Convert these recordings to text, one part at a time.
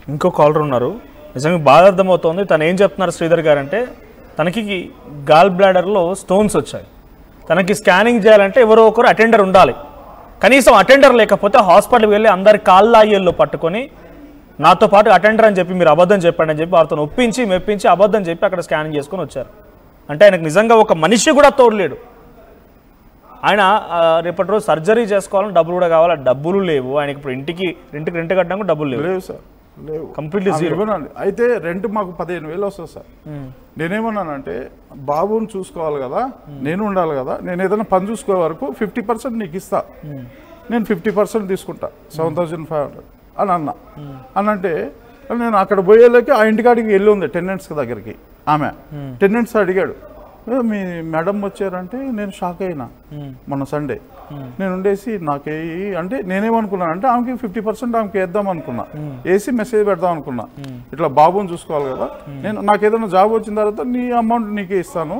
ఇంకో కాలర్ ఉన్నారు, నిజంగా బాగా అర్థమవుతోంది. తను ఏం చెప్తున్నారు శ్రీధర్ గారు అంటే, తనకి గాల్ బ్లాడర్లో స్టోన్స్ వచ్చాయి, తనకి స్కానింగ్ చేయాలంటే ఎవరో ఒకరు అటెండర్ ఉండాలి. కనీసం అటెండర్ లేకపోతే హాస్పిటల్కి వెళ్ళి అందరి కాళ్ళాయ్యల్లో పట్టుకొని నాతో పాటు అటెండర్ అని చెప్పి మీరు అబద్ధం చెప్పండి అని చెప్పి వారితో ఒప్పించి మెప్పించి అబద్ధం చెప్పి అక్కడ స్కానింగ్ చేసుకొని వచ్చారు. అంటే ఆయనకు నిజంగా ఒక మనిషి కూడా తోడలేడు. ఆయన రేపటి రోజు సర్జరీ చేసుకోవాలని డబ్బులు కూడా కావాలి, డబ్బులు లేవు ఆయనకి. ఇప్పుడు ఇంటికి రెంట్ కట్టడానికి డబ్బులు లేవు సార్, లేవు, కంప్లీట్లీ జీరో. అయితే రెంట్ మాకు 15,000 వస్తుంది సార్. నేనేమన్నానంటే బాబుని చూసుకోవాలి కదా, నేను ఉండాలి కదా, నేను ఏదైనా పని చూసుకోే వరకు 50% నీకు ఇస్తా, నేను 50% తీసుకుంటా, 7,500 అని అన్నా. అని అంటే నేను అక్కడ పోయేలోకి ఆ ఇంటికాడికి వెళ్ళి ఉంది టెనెంట్స్ దగ్గరికి. ఆమె టెనెంట్స్ అడిగాడు, మీ మేడం వచ్చారంటే నేను షాక్ అయినా. మొన్న సండే నేను ఉండేసి నాకే అంటే నేనేమనుకున్నాను అంటే ఆమెకి 50% ఆమెకి వేద్దాం అనుకున్నా, వేసి మెసేజ్ పెడదాం అనుకున్నా, ఇట్లా బాబుని చూసుకోవాలి కదా, నేను నాకు ఏదైనా జాబ్ వచ్చిన తర్వాత నీ అమౌంట్ నీకే ఇస్తాను,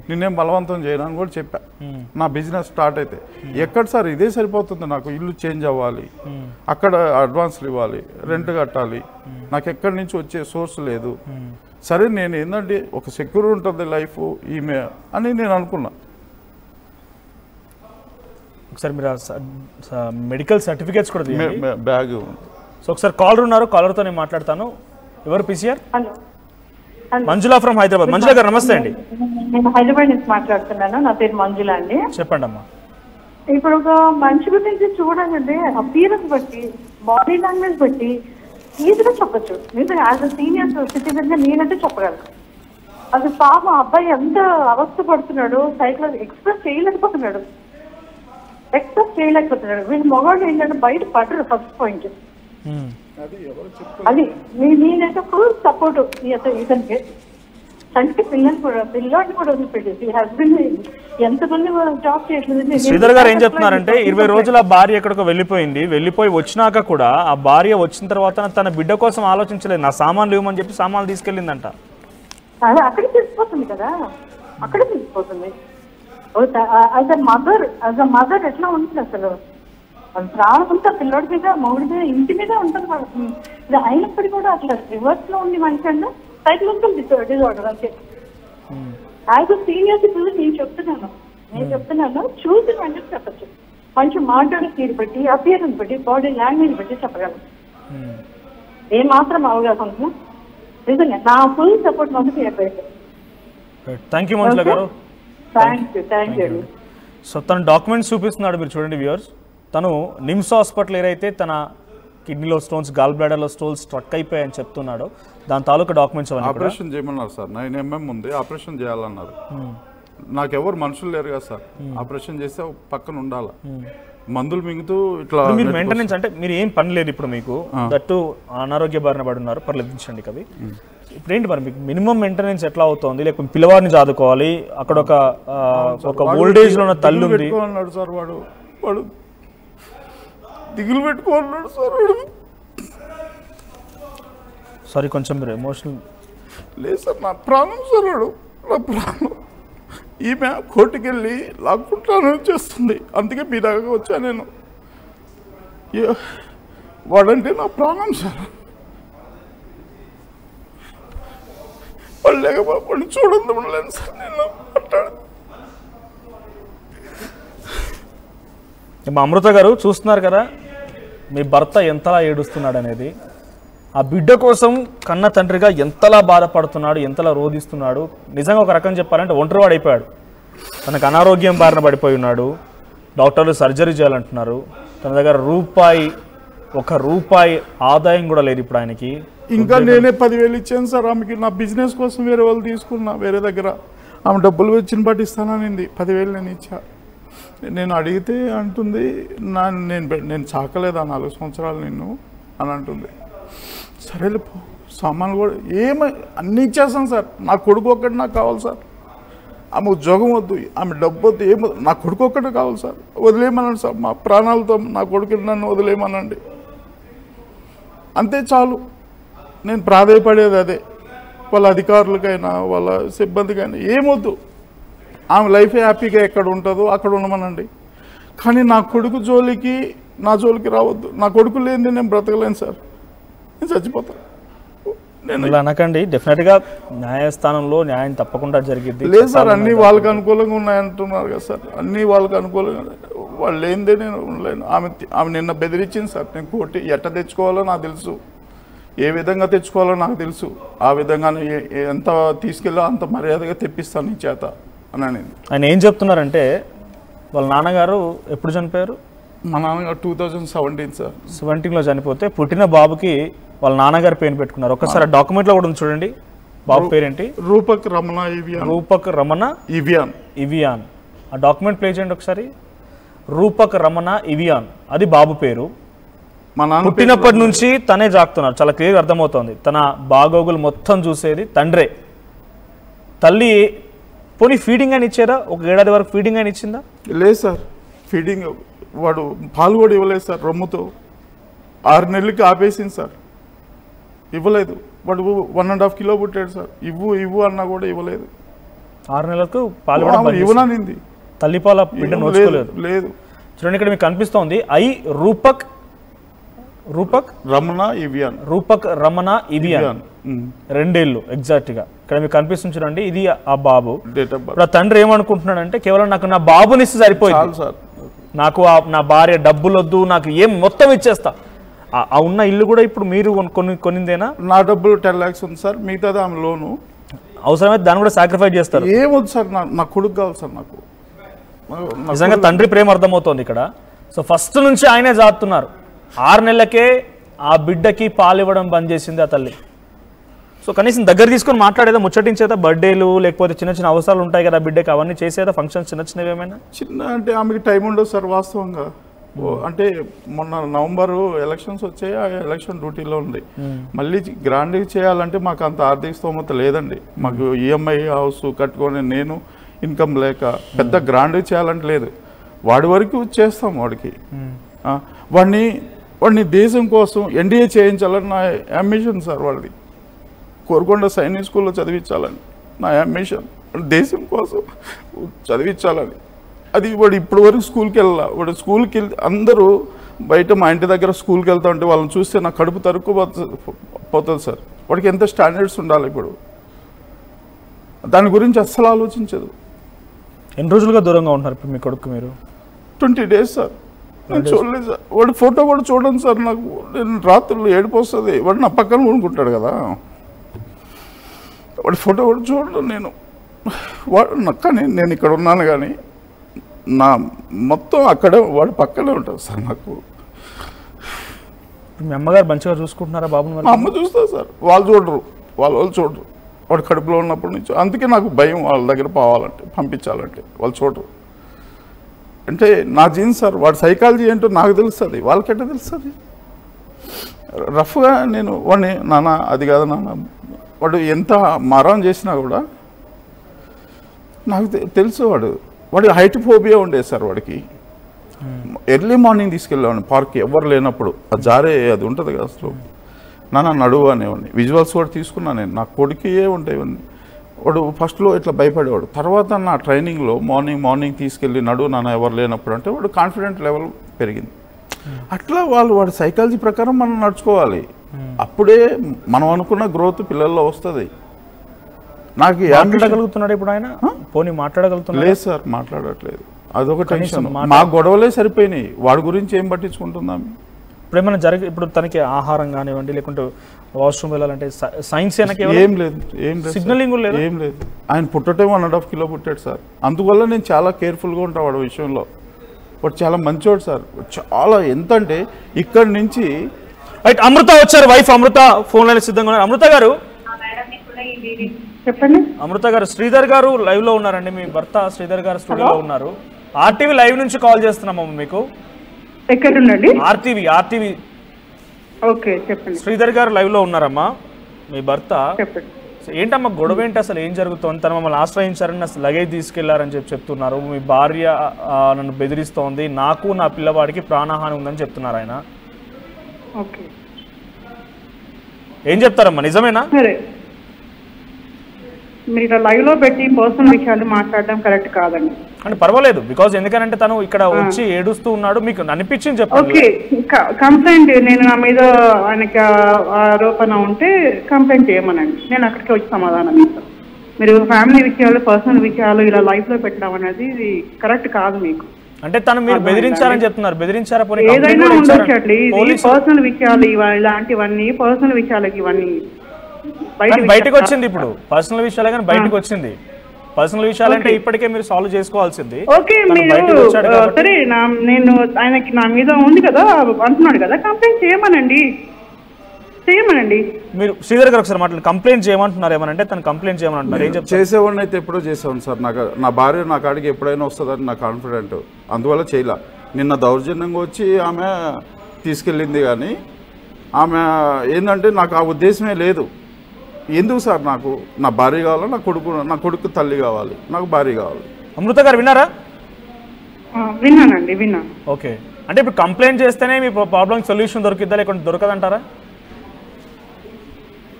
నేనేం బలవంతం చేయను అని కూడా చెప్పా. నా బిజినెస్ స్టార్ట్ అయితే ఎక్కడ సార్ ఇదే సరిపోతుంది, నాకు ఇల్లు చేంజ్ అవ్వాలి, అక్కడ అడ్వాన్స్లు ఇవ్వాలి, రెంట్ కట్టాలి, నాకు ఎక్కడి నుంచి వచ్చే సోర్స్ లేదు. సరే నేను ఏంటంటే ఒక సెక్యూర్ ఉంటుంది లైఫ్ ఈమె అని నేను అనుకున్నా. ఒకసారి మీరు మెడికల్ సర్టిఫికేట్స్ కూడా బ్యాగ్. సో ఒకసారి కాలర్ ఉన్నారు, కాలర్తో నేను మాట్లాడతాను. ఎవరు పిసిఆర్? మంజుల ఫ్రమ్ హైదరాబాద్. మంజుల గారు నమస్తే అండి. నేను హైదరాబాద్ నుంచి మాట్లాడుతున్నాను, నా పేరు మంజుల అండి. చెప్పండి అమ్మా. ఇప్పుడు ఒక మనిషి గురించి చూడాలంటే అపియరెన్స్ బట్టి, బాడీ లాంగ్వేజ్ బట్టి ఈజీగా చెప్పచ్చు. నేను యాజ్ అ సీనియర్ సిటిజన్ గా నేనంటే చెప్పగలను. అది పాప అబ్బాయి ఎంత అవస్థ పడుతున్నాడు, సైకిల్ ఎక్స్ప్రెస్ చేయలేకపోతున్నాడు. వీళ్ళు మగవాళ్ళు ఏంటంటే బయట పడరు. ఫస్ట్ పాయింట్ అది. నేనైతే ఫుల్ సపోర్ట్ ఇతనికి. అంటే పిల్లాడిని కూడా వదిలిపెట్టేసి హస్బెండ్ ఎంతమంది జాబ్ చేయట్లేదు. శ్రీధర్ గారు ఏం చెప్తున్నారంటే 20 రోజుల భార్య ఎక్కడికో వెళ్ళిపోయి వచ్చినాక కూడా ఆ భార్య వచ్చిన తర్వాత తన బిడ్డ కోసం ఆలోచించలేదు, నా సామాన్లు ఇవ్వమని చెప్పి సామాన్లు తీసుకెళ్ళిందంట. అదే అక్కడే తెలిసిపోతుంది కదా, అక్కడే తెలిసిపోతుంది. యాజ్ అ మదర్ ఎట్లా ఉంటుంది అసలు, ప్రాణం అంతా పిల్లోడి మీద, మౌడి మీద, ఇంటి మీద ఉంటుంది వాళ్ళకి. ఇది అయినప్పటికీ కూడా అట్లా రివర్స్ లో ఉంది మనిషి అంటే సైకలాజికల్ డిజార్డర్ అంతే. యాజ్ అ సీనియర్ సిటిజన్ నేను చెప్తున్నాను చూసి మంచి చెప్పచ్చు. మంచి మాట్లాడే తీరు బట్టి, అపియరెన్స్ బట్టి, బాడీ లాంగ్వేజ్ బట్టి చెప్పగలను. ఏ మాత్రం అవగాహన ఉందా నిజంగా నా ఫుల్ సపోర్ట్ మాకు చెప్పారు. థ్యాంక్ యూ మంజుల గారు. Thank you. సో తన డాక్యుమెంట్స్ చూపిస్తున్నాడు, మీరు చూడండి వ్యూవర్స్. తను నిమ్స్ హాస్పిటల్ ఏదైతే తన కిడ్నీలో స్టోన్స్, గాల్ బ్లాడర్లో స్టోన్స్ స్ట్రక్ అయిపోయాయని చెప్తున్నాడు, దాని తాలూకా డాక్యుమెంట్స్ ఆపరేషన్ చేయమన్నారు సార్. 9 mm ఉంది, ఆపరేషన్ చేయాలన్నారు. నాకెవరు మనుషులు లేరు కదా సార్, ఆపరేషన్ చేస్తే పక్కన ఉండాలి, మందులు మింగుతూ ఇట్లా. మీరు మెయింటెనెన్స్ అంటే మీరు ఏం పని లేదు ఇప్పుడు మీకు, దట్టు అనారోగ్య బారిన పడి ఉన్నారు, పర్లేదించండి కవి. ఇప్పుడు ఏంటి మరి మీకు మినిమం మెయింటెనెన్స్ ఎట్లా అవుతుంది? లేకపోతే పిల్లవాడిని చదువుకోవాలి, అక్కడ ఒక ఓల్డేజ్ లో ఉన్న తల్లి ఉంది సార్, వాడు దిగులు పెట్టుకోన్నాడు సార్. సారీ కొంచెం మీరు ఎమోషనల్. లేదు సార్, నా ప్రాణం సార్, నా ప్రాణం. ఈమె కోర్టుకెళ్ళి లాక్కుంటాను చేస్తుంది, అందుకే మీ దగ్గర వచ్చా నేను. వాడంటే నా ప్రాణం సార్. వాళ్ళు లేకపోతే చూడండి ఉండలేను సార్ నేను మాట్లాడు. మా అమృత గారు చూస్తున్నారు కదా మీ భర్త ఎంతలా ఏడుస్తున్నాడు అనేది. ఆ బిడ్డ కోసం కన్న తండ్రిగా ఎంతలా బాధపడుతున్నాడు, ఎంతలా రోధిస్తున్నాడు. నిజంగా ఒక రకం చెప్పాలంటే ఒంటరివాడు అయిపోయాడు. తనకు అనారోగ్యం బారిన పడిపోయి ఉన్నాడు, డాక్టర్లు సర్జరీ చేయాలంటున్నారు. తన దగ్గర ఒక రూపాయి ఆదాయం కూడా లేదు ఇప్పుడు ఆయనకి. ఇంకా నేనే 10,000 ఇచ్చాను సార్ ఆమెకి. నా బిజినెస్ కోసం వేరే వాళ్ళు తీసుకున్నా, వేరే దగ్గర ఆమె డబ్బులు వచ్చిన బట్టి ఇస్తాననింది. 10,000 నేను ఇచ్చా. నేను అడిగితే అంటుంది నేను చాకలేదా 4 సంవత్సరాలు నిన్ను అని అంటుంది. సరేలే పో, సామాన్లు కూడా అన్నీ ఇచ్చేస్తాను సార్. నా కొడుకు ఒక్కటి నాకు కావాలి సార్. ఆమె ఉద్యోగం వద్దు, ఆమె డబ్బు వద్దు, ఏమొద్దు, నా కొడుకు ఒక్కటి కావాలి సార్. వదిలేయమనండి సార్, మా ప్రాణాలతో నా కొడుకు నన్ను వదిలేయమనండి, అంతే చాలు. నేను ప్రాధాయపడేది అదే. వాళ్ళ అధికారులకైనా వాళ్ళ సిబ్బందికైనా ఏమొద్దు, ఆమె లైఫ్ హ్యాపీగా ఎక్కడ ఉంటుందో అక్కడ ఉండమనండి. కానీ నా కొడుకు నా జోలికి రావద్దు. నా కొడుకు లేనిది నేను బ్రతకలేను సార్, నేను చచ్చిపోతాను. ఇలా అనకండి, డెఫినెట్గా న్యాయస్థానంలో న్యాయం తప్పకుండా జరిగింది. లేదు సార్, అన్ని వాళ్ళకి అనుకూలంగా ఉన్నాయంటున్నారు కదా సార్, అన్ని వాళ్ళకి అనుకూలంగా. వాళ్ళు లేనిదే నేను ఉండలేను. ఆమె నిన్న బెదిరించింది సార్, నేను కోటి ఎట్ట తెచ్చుకోవాలో నాకు తెలుసు, ఏ విధంగా తెచ్చుకోవాలో నాకు తెలుసు, ఆ విధంగా ఎంత తీసుకెళ్ళో అంత మర్యాదగా తెప్పిస్తాను నీ చేత అని అనేది. ఆయన ఏం చెప్తున్నారంటే వాళ్ళ నాన్నగారు ఎప్పుడు చనిపోయారు? మా నాన్నగారు 2017 సార్. 17లో చనిపోతే పుట్టిన బాబుకి వాళ్ళ నాన్నగారు పేరు పెట్టుకున్నారు. ఒకసారి డాక్యుమెంట్లో కూడా ఉంది చూడండి, బాబు పేరేంటి? రూపక్ రమణ ఇవియాన్. రూపక్ రమణ ఇవియాన్. ఆ డాక్యుమెంట్ ప్లే చేయండి ఒకసారి. రూపక్ రమణ ఇవియాన్ అది బాబు పేరు. మా నాన్న పుట్టినప్పటి నుంచి తనే జాకుతున్నారు, చాలా క్లియర్ అర్థమవుతోంది. తన బాగోగులు మొత్తం చూసేది తండ్రే. తల్లి పోనీ ఫీడింగ్ అని ఇచ్చారా? ఒక ఏడాది వరకు ఫీడింగ్ అని ఇచ్చిందా? లేదు సార్, ఫీడింగ్ వాడు పాలు కూడా ఇవ్వలేదు సార్. రొమ్ముతో 6 నెలలకి ఆపేసింది సార్, ఇవ్వలేదు. వాడు 1.5 కిలో పుట్టాడు సార్, ఇవ్వు అన్నా కూడా ఇవ్వలేదు. 6 నెలలకు పాలు ఇవ్వనానింది, తల్లిపాల బిడ్డ నోచుకోలేదు. లేదు చూడండి, ఇక్కడ మీకు కనిపిస్తోంది రూపక్ రమణ ఇవియాన్ 2 ఏళ్ళు ఎగ్జాక్ట్గా. ఇక్కడ మీకు కనిపిస్తుంది చూడండి, ఇది ఆ బాబు. ఇప్పుడు ఆ తండ్రి ఏమనుకుంటున్నాడంటే కేవలం నాకు నా బాబునిస్తే సరిపోయింది సార్, నాకు నా భార్య డబ్బులు వద్దు, నాకు ఏం మొత్తం ఇచ్చేస్తా. ఆ ఉన్న ఇల్లు కూడా ఇప్పుడు మీరు కొనిందేనా? నా డబ్బులు 10 lakhs ఉంది సార్, మిగతాది ఆమె లోను. అవసరమైతే దాన్ని కూడా సాక్రిఫైస్ చేస్తారు. ఏమొద్దు సార్, నా కొడుకు కావాలి సార్. నాకు నిజంగా తండ్రి ప్రేమ అర్థమవుతోంది ఇక్కడ. సో ఫస్ట్ నుంచి ఆయనే జాతున్నారు. 6 నెలలకే ఆ బిడ్డకి పాలు ఇవ్వడం బంద్ చేసింది ఆ తల్లి. సో కనీసం దగ్గర తీసుకొని మాట్లాడేదా, ముచ్చటించేదా? బర్త్డేలు లేకపోతే చిన్న చిన్న అవసరాలు ఉంటాయి కదా బిడ్డకి, అవన్నీ చేసేదా? ఫంక్షన్స్ చిన్నవి ఏమైనా? చిన్న అంటే ఆమెకి టైం ఉండదు సార్ వాస్తవంగా. అంటే మొన్న నవంబరు ఎలక్షన్స్ వచ్చాయి, ఆ ఎలక్షన్ డ్యూటీలో ఉంది. మళ్ళీ గ్రాండ్గా చేయాలంటే మాకు అంత ఆర్థిక స్తోమత లేదండి. మాకు ఈఎంఐ హౌస్ కట్టుకొని నేను ఇన్కమ్ లేక పెద్ద గ్రాండ్గా చేయాలంటే లేదు. వాడి వరకు చేస్తాం వాడికి. వాడిని దేశం కోసం ఎన్డీఏ చేయించాలని నా అంబిషన్ సార్. వాడిది కోరుకొండ సైనిక్ స్కూల్లో చదివించాలని నా అంబిషన్, దేశం కోసం చదివించాలని. అది వాడు ఇప్పటి వరకు స్కూల్కి వెళ్ళాల. వాడు స్కూల్కి వెళ్ళి అందరూ బయట మా ఇంటి దగ్గర స్కూల్కి వెళ్తా ఉంటే వాళ్ళని చూస్తే నా కడుపు తరుక్కుపోతుంది సార్. వాడికి ఎంత స్టాండర్డ్స్ ఉండాలి ఇప్పుడు, దాని గురించి అస్సలు ఆలోచించదు. ఎన్ని రోజులుగా దూరంగా ఉంటున్నారు ఇప్పుడు మీ కొడుకు మీరు? 20 days సార్. నేను చూడలేదు సార్, వాడి ఫోటో కూడా చూడండి సార్. నాకు నేను రాత్రులు ఏడుపు వస్తుంది. వాడు నా పక్కన కొనుక్కుంటాడు కదా, వాడి ఫోటో కూడా చూడలేదు నేను. కానీ నేను ఇక్కడ ఉన్నాను కానీ నా మొత్తం అక్కడే వాడి పక్కనే ఉంటుంది సార్. నాకు మీ అమ్మగారు మంచిగా చూసుకుంటున్నారా బాబుని? మా అమ్మ చూస్తారు సార్, వాళ్ళు చూడరు. వాడు కడుపులో ఉన్నప్పటి నుంచి. అందుకే నాకు భయం వాళ్ళ దగ్గర పోవాలంటే, పంపించాలంటే. వాళ్ళు చూడరు. అంటే నా జీన్స్ సార్, వాడి సైకాలజీ ఏంటో నాకు తెలుస్తుంది, వాళ్ళకెట్ట తెలుస్తుంది? రఫ్గా నేను వాడిని నాన్న అది కాదు నాన్న, వాడు ఎంత మారం చేసినా కూడా నాకు తెలుసు. వాడి హైట్ ఫోబియా ఉండేది సార్ వాడికి. ఎర్లీ మార్నింగ్ తీసుకెళ్ళేవాడిని పార్క్, ఎవరు లేనప్పుడు. అది జారే అది ఉంటుంది కదా అసలు. నాన్న నడువు అనేవాడిని. విజువల్స్ కూడా తీసుకున్నాను నేను. నా కొడుకే ఉంటాయి ఇవన్నీ. వాడు ఫస్ట్లో ఇట్లా భయపడేవాడు. తర్వాత నా ట్రైనింగ్లో మార్నింగ్ తీసుకెళ్ళి నడువు నాన్న ఎవరు లేనప్పుడు అంటే వాడు కాన్ఫిడెంట్ లెవెల్ పెరిగింది. అట్లా వాడి సైకాలజీ ప్రకారం మనం నడుచుకోవాలి. అప్పుడే మనం అనుకున్న గ్రోత్ పిల్లల్లో వస్తుంది. నాకు మాట్లాడగలుగుతున్నాడు ఇప్పుడు ఆయన? పోనీ మాట్లాడగలుగుతున్నాడు? లేదు సార్, మాట్లాడట్లేదు. అదొక టెన్షన్. మా గొడవలే సరిపోయినాయి, వాడి గురించి ఏం పట్టించుకుంటుందాం? ఇప్పుడు ఏమైనా ఇప్పుడు తనకి ఆహారం కానివ్వండి, లేకుంటే వాష్రూమ్ వెళ్ళాలంటే సైన్స్ ఏం లేదు, సిగ్నలింగ్ లేదు, ఏం లేదు. ఆయన పుట్టటే 1.5 కిలో పుట్టాడు సార్. అందువల్ల నేను చాలా కేర్ఫుల్గా ఉంటాను వాడి విషయంలో. వాడు చాలా మంచివాడు సార్, చాలా. ఎంత అంటే ఇక్కడి నుంచి అమృత వచ్చారు, వైఫ్ అమృత ఫోన్ లైన్ సిద్ధంగా ఉన్నారు. అమృత గారు చెప్పండి. అమృత గారు, శ్రీధర్ గారు లైవ్ లో ఉన్నారండి. మీ భర్త శ్రీధర్ గారు స్టూడియోలో ఉన్నారు. ఆర్టీవీ లైవ్ నుంచి కాల్ చేస్తున్నామమ్మ మీకు. ఎక్కడుండండి? ఆర్టీవీ. ఓకే చెప్పండి. శ్రీధర్ గారు లైవ్ లో ఉన్నారమ్మా, మీ భర్త. చెప్పండి. ఏంటమ్మా గొడవ ఏంటి, అసలు ఏం జరుగుతోంది? తను మమ్మల్ని ఆశ్రయించారని, అసలు లగేజ్ తీసుకెళ్లారని చెప్తున్నారు. మీ భార్య నన్ను బెదిరిస్తోంది, నాకు నా పిల్లవాడికి ప్రాణహాని ఉందని చెప్తున్నారు ఆయన. ఓకే, ఏం చెప్తారమ్మా, నిజమేనా? సరే మీరు ఇలా లైవ్ లో పెట్టి పర్సనల్ విషయాలు మాట్లాడడం కరెక్ట్ కాదండి. అంటే పర్వాలేదు, బికాజ్ ఎందుకంటే తను ఇక్కడ వచ్చి ఏడుస్తూ ఉన్నాడు, మీకు అనిపించింది చెప్పండి. ఓకే, కంప్లైంట్ నేను నా మీద ఆయనకి ఆరోపణ ఉంటే కంప్లైంట్ చేయమనండి, నేను అక్కడికి వచ్చి సమాధానం ఇస్తాను. మీరు ఫ్యామిలీ విషయాలు పర్సనల్ విషయాలు ఇలా లైఫ్ లో పెట్టడం అనేది ఇది కరెక్ట్ కాదు మీకు. అంటే తను మీరు బెదిరించారని చెప్తున్నారు, బెదిరించారా? ఏదైనా ఉండొచ్చు అండి, ఇది పర్సనల్ విషయాలు ఇలాంటివన్నీ పర్సనల్ విషయాలకి ఇవన్నీ బయటకు వచ్చింది. ఇప్పుడు పర్సనల్ విషయాలే కానీ బయటకు వచ్చింది. పర్సనల్ విషయాలంటే ఇప్పటికే మీరు సాల్వ్ చేసుకోవాల్సింది. ఓకే, మీరు సరే నేను ఆయనకి నా మీద ఉంది కదా అంటున్నాడు కదా, కంప్లైంట్ చేయమనండి. మీరు శ్రీధర్ గారు ఒకసారి మాట్లాడి కంప్లైంట్ చేయమంటున్నారు ఏమనంటే తను కంప్లైంట్ చేయమంటున్నారు. ఏం చెప్తారు? చేసేవాడిని అయితే ఎప్పుడో చేసేవాడిని సార్. నా భార్య నా కాడికి ఎప్పుడైనా వస్తుందని నా కాన్ఫిడెంట్, అందువల్ల చేయలే. నిన్న దౌర్జన్యంగా వచ్చి ఆమె తీసుకెళ్ళింది, కానీ ఆమె ఏంటంటే నాకు ఆ ఉద్దేశమే లేదు. ఎందుకు సార్, నాకు నా భార్య కావాలి, నా కొడుకు తల్లి కావాలి, నాకు భార్య కావాలి. అమృత గారు విన్నారా? విన్నానండి, విన్నా. ఓకే, అంటే ఇప్పుడు కంప్లైంట్ చేస్తేనే మీ ప్రాబ్లం సొల్యూషన్ దొరికిద్దా లేకుంటే దొరకదంటారా?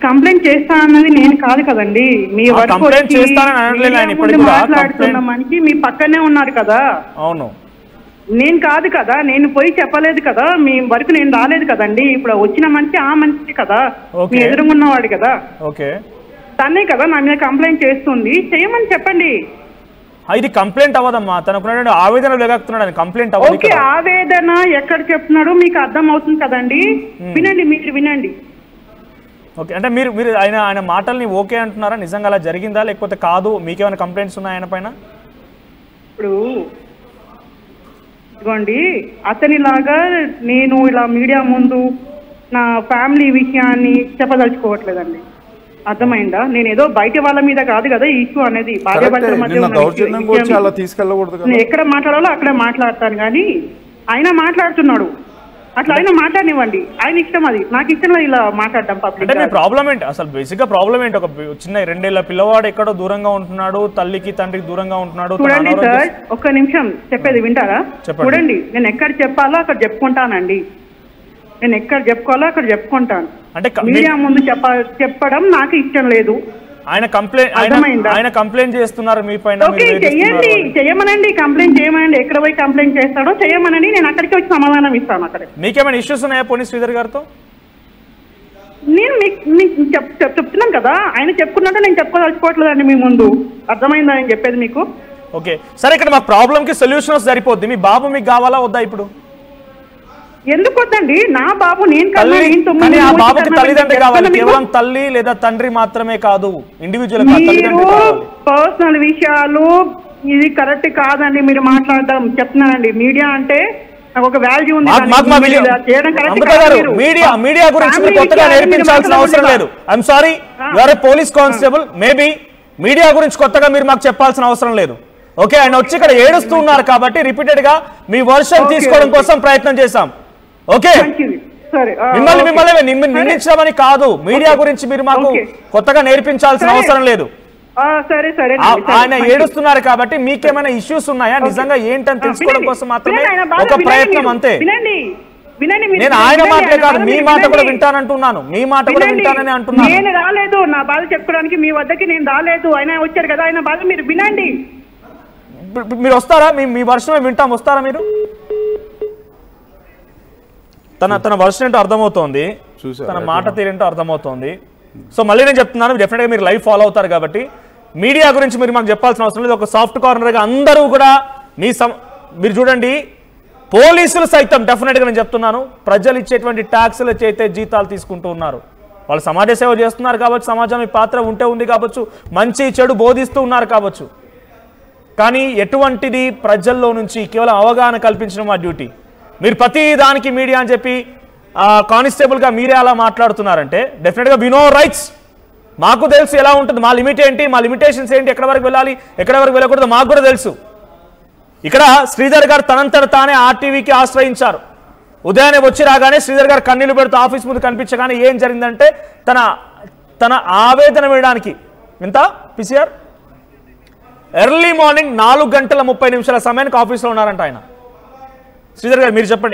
కంప్లైంట్ చేస్తా అన్నది నేను కాదు కదండి, మీ మాట్లాడుతున్నామని మీ పక్కనే ఉన్నారు కదా. అవును, నేను కాదు కదా, నేను పోయి చెప్పలేదు కదా, మీ వరకు నేను రాలేదు కదండి. ఇప్పుడు వచ్చిన మనిషి ఆ మనిషి కదా, మీ ఎదురుగున్నవాడు కదా. ఓకే, తనే కదా నా మీద కంప్లైంట్ చేస్తుంది, చేయమని చెప్పండి. ఇది కంప్లైంట్ అవ్వదమ్మా, తనకు ఆవేదన వెగక్తున్నాడు, కంప్లైంట్ అవ్వదు. ఓకే, ఆవేదన ఎక్కడ చెప్తున్నాడో మీకు అర్థం అవుతుంది కదండి, వినండి, మీరు వినండి. ఓకే, అంటే మీరు మీరు ఆయన మాటల్ని ఓకే అంటున్నారా? నిజంగా అలా జరిగిందా లేకపోతే కాదు, మీకేమైనా కంప్లైంట్స్ ఉన్నాయా ఆయన పైన? ఇప్పుడు ఇదిగోండి, అతనిలాగా నేను ఇలా మీడియా ముందు నా ఫ్యామిలీ విషయాన్ని చెప్పదలుచుకోవట్లేదండి, అర్థమైందా? నేను ఏదో బయట వాళ్ళ మీద కాదు కదా ఈ ఇష్యూ అనేది, భార్యాభర్తల మధ్య ఎక్కడ మాట్లాడాలో అక్కడ మాట్లాడతాను, కానీ ఆయన మాట్లాడుతున్నాడు, అట్లా ఆయన మాట్లాడనివ్వండి, ఆయన ఇష్టం, అది నాకు ఇష్టం ఇలా మాట్లాడడం. అంటే మీ ప్రాబ్లం ఏంటి అసలు? బేసిక్ గా ప్రాబ్లం ఏంటి? ఒక చిన్న 2 ఏళ్ల పిల్లవాడు ఎక్కడో దూరంగా ఉంటున్నాడు, తల్లికి తండ్రికి దూరంగా ఉంటున్నాడు. చూడండి సార్, ఒక్క నిమిషం చెప్పేది వింటారా? చూడండి, నేను ఎక్కడ చెప్పాలో అక్కడ చెప్పుకుంటానండి, నేను ఎక్కడ చెప్పుకోవాలో అక్కడ చెప్పుకుంటాను. అంటే మీడియా ముందు చెప్పడం నాకు ఇష్టం లేదు. ఆయన కంప్లైంట్ చేస్తున్నారు మీ పైన. చెయ్యండి, చేయమనండి, కంప్లైంట్ చేయమనండి, ఎక్కడ పోయి కంప్లైంట్ చేస్తాడో చేయమనండి, నేను అక్కడికి వచ్చి సమాధానం ఇస్తాను. అక్కడ మీకేమైనా ఇష్యూస్ ఉన్నాయా పోనీ శ్రీధర్ గారితో? నేను మీకు చెప్తున్నాను కదా, ఆయన చెప్పుకున్నట్టు నేను చెప్పుకోదలుచుకోవట్లేదండి మీ ముందు, అర్థమైందా నేను చెప్పేది మీకు? ఓకే, సరే, ఇక్కడ మా ప్రాబ్లం కి సొల్యూషన్ సరిపోద్ది. మీ బాబు మీకు కావాలా వద్దా? ఇప్పుడు ఎందుకు వద్దండి, నా బాబు నేను బాబుకి తల్లిదండ్రి కావాలి, కేవలం తల్లి లేదా తండ్రి మాత్రమే కాదు, ఇండివిజువల్ పర్సనల్ విషయాలు ఇది కరెక్ట్ కాదండి మీరు మాట్లాడడం. చెప్తున్నానండి, మీడియా అంటే నాకు ఒక వాల్యూ ఉంది. మీడియా గురించి కొత్తగా నేర్పించాల్సిన అవసరం లేదు. I'm sorry, you are a police constable, maybe media గురించి కొత్తగా మీరు మాకు చెప్పాల్సిన అవసరం లేదు. ఓకే, ఆయన వచ్చి ఇక్కడ ఏడుస్తూ ఉన్నారు కాబట్టి రిపీటెడ్ గా మీ వర్షన్ తీసుకోవడం కోసం ప్రయత్నం చేశాం. ఓకే, మిమ్మల్ని నిందించమని కాదు, మీడియా గురించి మీరు మాకు కొత్తగా నేర్పించాల్సిన అవసరం లేదు. ఆయన ఏడుస్తున్నారు కాబట్టి మీకేమైనా ఇష్యూస్ ఉన్నాయా, నిజంగా ఏంటని తెలుసుకోవడం కోసం మాత్రమే ఒక ప్రయత్నం, అంతే. నేను ఆయన మాటలే కాదు మీ మాట కూడా వింటానంటున్నాను, మీ మాట కూడా వింటానని అంటున్నాను. నేను రాలేదు, నా బాధ చెప్పుకోవడానికి మీ వద్దకి నేను రాలేదు, ఆయన వచ్చారు కదా, ఆయన బాధ మీరు వినండి. మీరు వస్తారా? మీ వర్షమే వింటాం, వస్తారా మీరు? తన వర్షన్ ఏంటో అర్థమవుతోంది, తన మాట తీరేంటో అర్థమవుతోంది. సో మళ్ళీ నేను చెప్తున్నాను, డెఫినెట్గా మీరు లైవ్ ఫాలో అవుతారు కాబట్టి మీడియా గురించి మీరు మాకు చెప్పాల్సిన అవసరం లేదు. ఒక సాఫ్ట్ కార్నర్గా అందరూ కూడా మీరు చూడండి, పోలీసులు సైతం డెఫినెట్గా నేను చెప్తున్నాను, ప్రజలు ఇచ్చేటువంటి ట్యాక్సులు చేతే జీతాలు తీసుకుంటూ ఉన్నారు. వాళ్ళు సమాజ సేవ చేస్తున్నారు కావచ్చు, సమాజం పాత్ర ఉంది కావచ్చు, మంచి చెడు బోధిస్తూ ఉన్నారు కావచ్చు, కానీ ఎటువంటిది ప్రజల్లో నుంచి కేవలం అవగాహన కల్పించడం మా డ్యూటీ. మీరు ప్రతి దానికి మీడియా అని చెప్పి కానిస్టేబుల్గా మీరే అలా మాట్లాడుతున్నారంటే డెఫినెట్గా వి నో రైట్స్. మాకు తెలుసు ఎలా ఉంటుంది, మా లిమిట్ ఏంటి, మా లిమిటేషన్స్ ఏంటి, ఎక్కడ వరకు వెళ్ళాలి, ఎక్కడ వరకు వెళ్ళకూడదు మాకు కూడా తెలుసు. ఇక్కడ శ్రీధర్ గారు తనంతట తానే ఆర్టీవీకి ఆశ్రయించారు. ఉదయాన్నే వచ్చి రాగానే శ్రీధర్ గారు కన్నీళ్లు పెడుతూ ఆఫీస్ ముందు కనిపించగానే ఏం జరిగిందంటే తన ఆవేదన వేయడానికి ఇంత పిసిఆర్ ఎర్లీ మార్నింగ్ 4:30 సమయానికి ఆఫీస్లో ఉన్నారంట ఆయన. శ్రీధర్ గారు మీరు చెప్పండి.